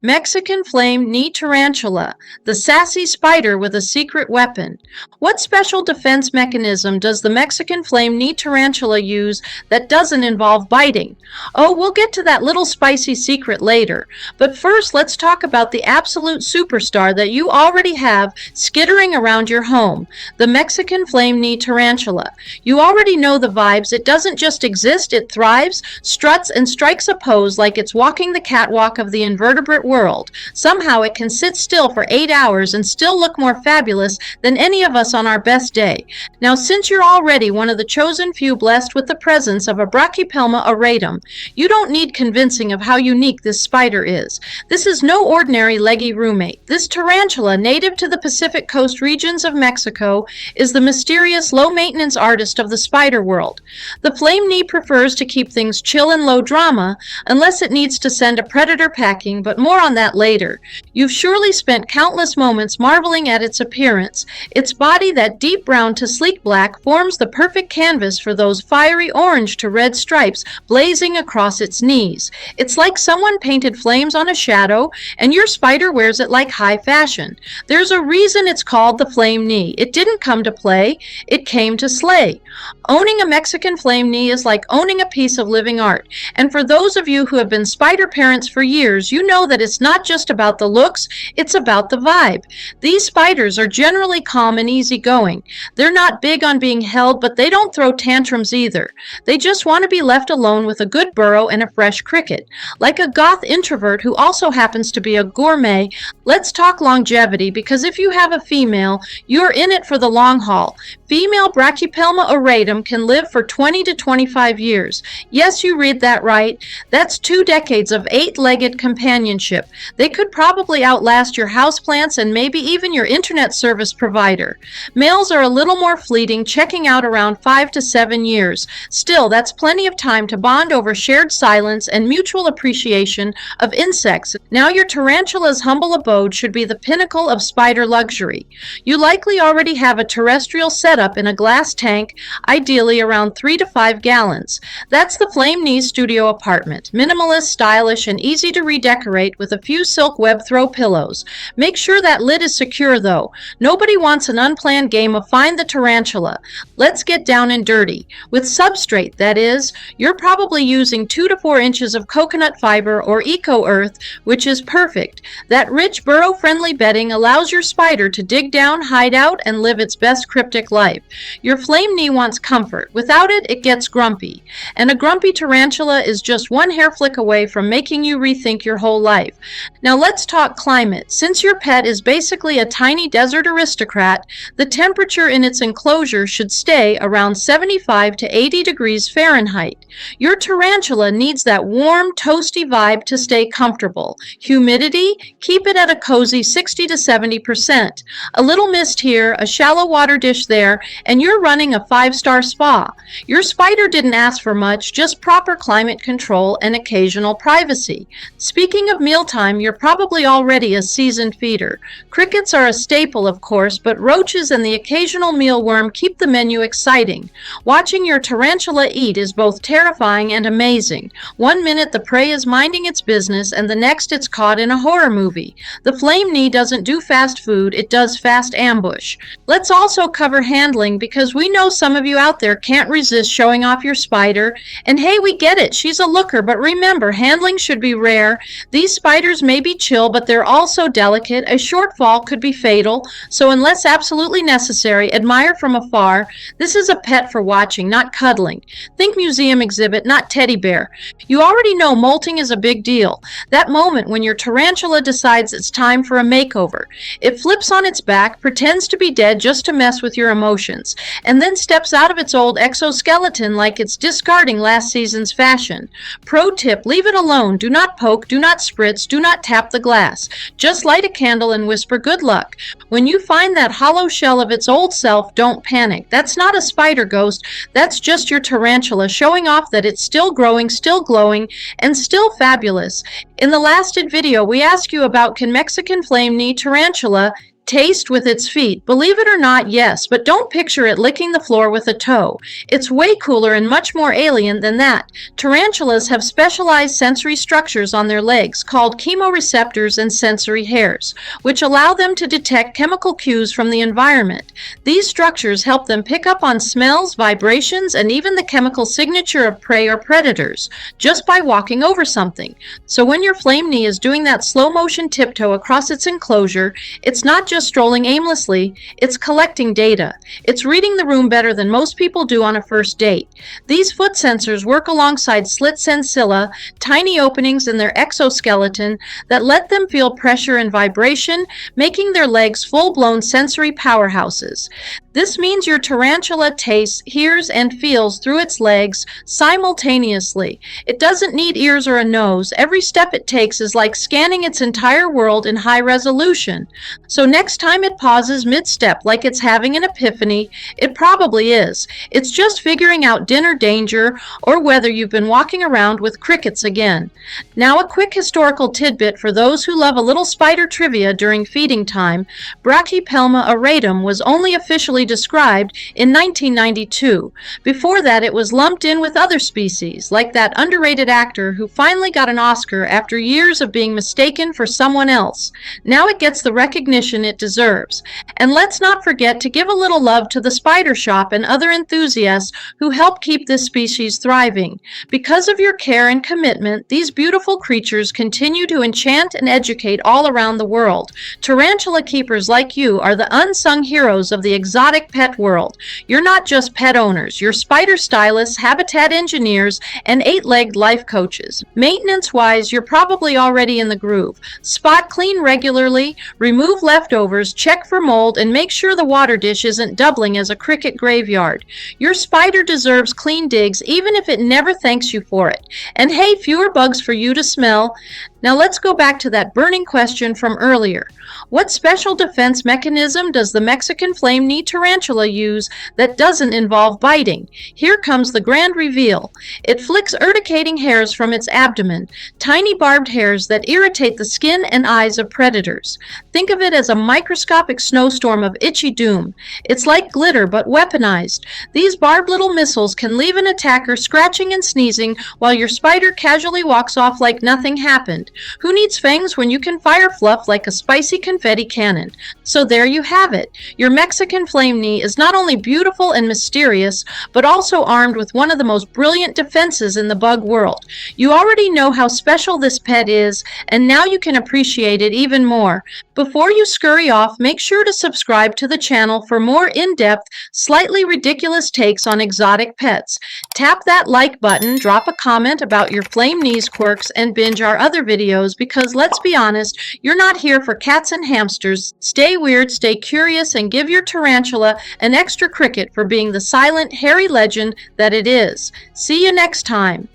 Mexican Flame Knee Tarantula, the sassy spider with a secret weapon. What special defense mechanism does the Mexican Flame Knee Tarantula use that doesn't involve biting? Oh, we'll get to that little spicy secret later. But first, let's talk about the absolute superstar that you already have skittering around your home, the Mexican Flame Knee Tarantula. You already know the vibes. It doesn't just exist, it thrives, struts, and strikes a pose like it's walking the catwalk of the invertebrate world. Somehow it can sit still for 8 hours and still look more fabulous than any of us on our best day. Now, since you're already one of the chosen few blessed with the presence of a Brachypelma auratum, you don't need convincing of how unique this spider is. This is no ordinary leggy roommate. This tarantula, native to the Pacific Coast regions of Mexico, is the mysterious low-maintenance artist of the spider world. The flame knee prefers to keep things chill and low drama, unless it needs to send a predator packing, but more on that later. You've surely spent countless moments marveling at its appearance. Its body, that deep brown to sleek black, forms the perfect canvas for those fiery orange to red stripes blazing across its knees. It's like someone painted flames on a shadow, and your spider wears it like high fashion. There's a reason it's called the flame knee. It didn't come to play, it came to slay. Owning a Mexican flame knee is like owning a piece of living art. And for those of you who have been spider parents for years, you know that it's not just about the looks, it's about the vibe. These spiders are generally calm and easygoing. They're not big on being held, but they don't throw tantrums either. They just want to be left alone with a good burrow and a fresh cricket. Like a goth introvert who also happens to be a gourmet, let's talk longevity, because if you have a female, you're in it for the long haul. Female Brachypelma auratum can live for 20 to 25 years. Yes, you read that right. That's 2 decades of 8-legged companionship. They could probably outlast your houseplants and maybe even your internet service provider. Males are a little more fleeting, checking out around 5 to 7 years. Still, that's plenty of time to bond over shared silence and mutual appreciation of insects. Now your tarantula's humble abode should be the pinnacle of spider luxury. You likely already have a terrestrial setup in a glass tank, ideally around 3 to 5 gallons. That's the Flame Knee studio apartment. Minimalist, stylish, and easy to redecorate with a few silk web throw pillows. Make sure that lid is secure though. Nobody wants an unplanned game of Find the Tarantula. Let's get down and dirty. With Substrate, that is, you're probably using 2 to 4 inches of coconut fiber or eco-earth, which is perfect. That rich, burrow-friendly bedding allows your spider to dig down, hide out, and live its best cryptic life. Your flame knee wants comfort. Without it, it gets grumpy. And a grumpy tarantula is just one hair flick away from making you rethink your whole life. Now let's talk climate. Since your pet is basically a tiny desert aristocrat, the temperature in its enclosure should stay around 75 to 80 degrees Fahrenheit. Your tarantula needs that warm, toasty vibe to stay comfortable. Humidity? Keep it at a cozy 60 to 70%. A little mist here, a shallow water dish there, and you're running a 5-star spa. Your spider didn't ask for much, just proper climate control and occasional privacy. Speaking of mealtime, you're probably already a seasoned feeder. Crickets are a staple, of course, but roaches and the occasional mealworm keep the menu exciting. Watching your tarantula eat is both terrifying and amazing. One minute the prey is minding its business, and the next it's caught in a horror movie. The flame knee doesn't do fast food, it does fast ambush. Let's also cover handling, because we know some of you out there can't resist showing off your spider. And hey, we get it, she's a looker, but remember, handling should be rare. These spiders may be chill, but they're also delicate. A short fall could be fatal, so unless absolutely necessary, admire from afar. This is a pet for watching, not cuddling. Think museum exhibit, not teddy bear. You already know molting is a big deal. That moment when your tarantula decides it's time for a makeover. It flips on its back, pretends to be dead just to mess with your emotions, and then steps out of its old exoskeleton like it's discarding last season's fashion. Pro tip, leave it alone. Do not poke, do not spritz, do not tap the glass. Just light a candle and whisper good luck. When you find that hollow shell of its old self, don't panic. That's not a spider ghost. That's just your tarantula showing off that it's still growing, still glowing, and still fabulous. In the last video, we asked you about, can Mexican Flame Knee Tarantula Taste with its feet. Believe it or not, yes, but don't picture it licking the floor with a toe. It's way cooler and much more alien than that. Tarantulas have specialized sensory structures on their legs called chemoreceptors and sensory hairs, which allow them to detect chemical cues from the environment. These structures help them pick up on smells, vibrations, and even the chemical signature of prey or predators, just by walking over something. So when your flame knee is doing that slow motion tiptoe across its enclosure, it's not just strolling aimlessly, it's collecting data. It's reading the room better than most people do on a first date. These foot sensors work alongside slit sensilla, tiny openings in their exoskeleton that let them feel pressure and vibration, making their legs full-blown sensory powerhouses. This means your tarantula tastes, hears, and feels through its legs simultaneously. It doesn't need ears or a nose. Every step it takes is like scanning its entire world in high resolution. So next time it pauses mid-step like it's having an epiphany, it probably is. It's just figuring out dinner danger or whether you've been walking around with crickets again. Now a quick historical tidbit for those who love a little spider trivia during feeding time. Brachypelma auratum was only officially described in 1992. Before that, it was lumped in with other species, like that underrated actor who finally got an Oscar after years of being mistaken for someone else. Now it gets the recognition it deserves. And let's not forget to give a little love to the spider shop and other enthusiasts who help keep this species thriving. Because of your care and commitment, these beautiful creatures continue to enchant and educate all around the world. Tarantula keepers like you are the unsung heroes of the exotic pet world. You're not just pet owners, you're spider stylists, habitat engineers, and eight-legged life coaches. Maintenance-wise, you're probably already in the groove. Spot clean regularly, remove leftovers, check for mold, and make sure the water dish isn't doubling as a cricket graveyard. Your spider deserves clean digs even if it never thanks you for it. And hey, fewer bugs for you to smell. Now let's go back to that burning question from earlier. What special defense mechanism does the Mexican flame knee tarantula use that doesn't involve biting? Here comes the grand reveal. It flicks urticating hairs from its abdomen, tiny barbed hairs that irritate the skin and eyes of predators. Think of it as a microscopic snowstorm of itchy doom. It's like glitter but weaponized. These barbed little missiles can leave an attacker scratching and sneezing while your spider casually walks off like nothing happened. Who needs fangs when you can fire fluff like a spicy confetti cannon? So there you have it. Your Mexican flame knee is not only beautiful and mysterious, but also armed with one of the most brilliant defenses in the bug world. You already know how special this pet is, and now you can appreciate it even more. Before you scurry off, make sure to subscribe to the channel for more in-depth, slightly ridiculous takes on exotic pets. Tap that like button, drop a comment about your flame knees quirks, and binge our other videos because let's be honest, you're not here for cats and hamsters. Stay weird, stay curious, and give your tarantula an extra cricket for being the silent, hairy legend that it is. See you next time.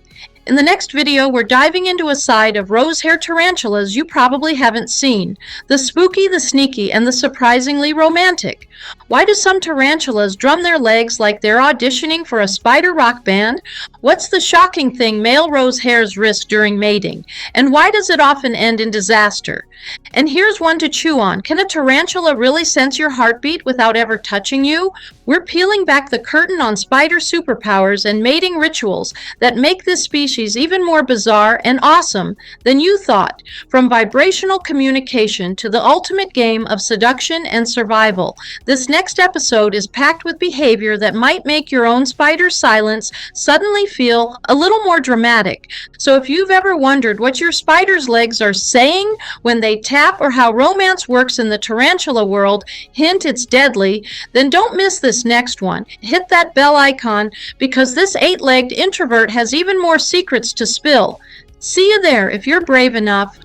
In the next video, we're diving into a side of rose-hair tarantulas you probably haven't seen. The spooky, the sneaky, and the surprisingly romantic. Why do some tarantulas drum their legs like they're auditioning for a spider rock band? What's the shocking thing male rose hares risk during mating? And why does it often end in disaster? And here's one to chew on. Can a tarantula really sense your heartbeat without ever touching you? We're peeling back the curtain on spider superpowers and mating rituals that make this species even more bizarre and awesome than you thought. From vibrational communication to the ultimate game of seduction and survival, this next episode is packed with behavior that might make your own spider's silence suddenly feel a little more dramatic. So if you've ever wondered what your spider's legs are saying when they tap or how romance works in the tarantula world, hint it's deadly, then don't miss this next one. Hit that bell icon because this eight-legged introvert has even more secrets to spill. See you there if you're brave enough.